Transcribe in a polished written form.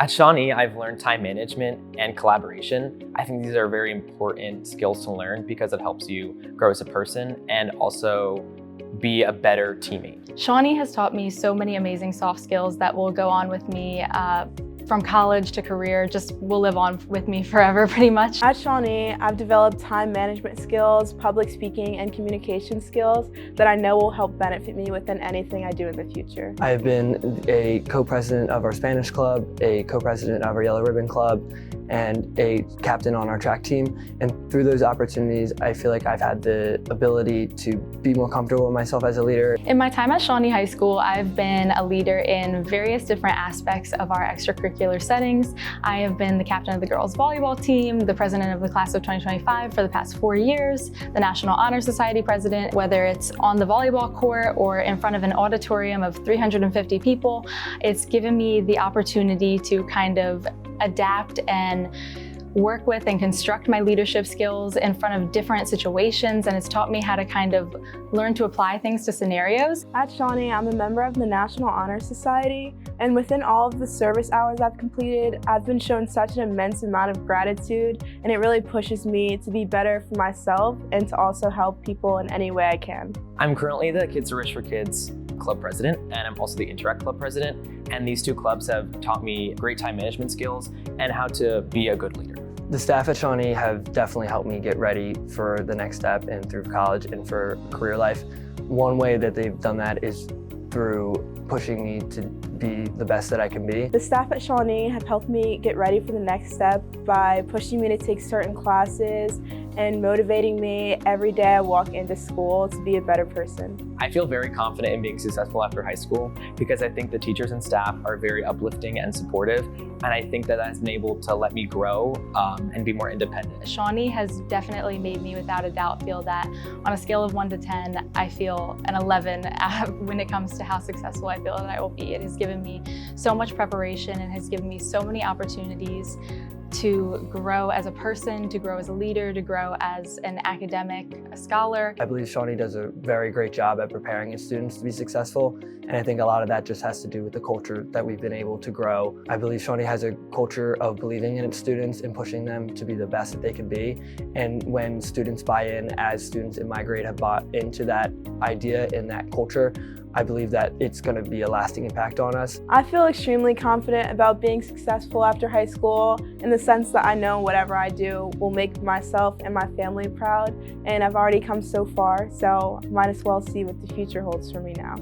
At Shawnee, I've learned time management and collaboration. I think these are very important skills to learn because it helps you grow as a person and also be a better teammate. Shawnee has taught me so many amazing soft skills that will go on with me from college to career, just will live on with me forever pretty much. At Shawnee, I've developed time management skills, public speaking, and communication skills that I know will help benefit me within anything I do in the future. I have been a co-president of our Spanish club, a co-president of our Yellow Ribbon Club, and a captain on our track team. And through those opportunities, I feel like I've had the ability to be more comfortable with myself as a leader. In my time at Shawnee High School, I've been a leader in various different aspects of our extracurricular settings. I have been the captain of the girls volleyball team, the president of the class of 2025 for the past 4 years, the National Honor Society president, whether it's on the volleyball court or in front of an auditorium of 350 people. It's given me the opportunity to kind of adapt and work with and construct my leadership skills in front of different situations, and it's taught me how to kind of learn to apply things to scenarios. At Shawnee, I'm a member of the National Honor Society, and within all of the service hours I've completed, I've been shown such an immense amount of gratitude, and it really pushes me to be better for myself and to also help people in any way I can. I'm currently the Kids Are Rich for Kids club president, and I'm also the Interact club president. And these two clubs have taught me great time management skills and how to be a good leader. The staff at Shawnee have definitely helped me get ready for the next step and through college and for career life. One way that they've done that is through pushing me to be the best that I can be. The staff at Shawnee have helped me get ready for the next step by pushing me to take certain classes and motivating me every day I walk into school to be a better person. I feel very confident in being successful after high school because I think the teachers and staff are very uplifting and supportive, and I think that has been able to let me grow and be more independent. Shawnee has definitely made me, without a doubt, feel that on a scale of 1 to 10, I feel an 11 when it comes to how successful I feel that I will be. It has given me so much preparation and has given me so many opportunities to grow as a person, to grow as a leader, to grow as an academic, a scholar. I believe Shawnee does a very great job at preparing its students to be successful, and I think a lot of that just has to do with the culture that we've been able to grow. I believe Shawnee has a culture of believing in its students and pushing them to be the best that they can be, and when students buy in, as students in my grade have bought into that idea and that culture, I believe that it's going to be a lasting impact on us. I feel extremely confident about being successful after high school in the sense that I know whatever I do will make myself and my family proud, and I've already come so far, so might as well see what the future holds for me now.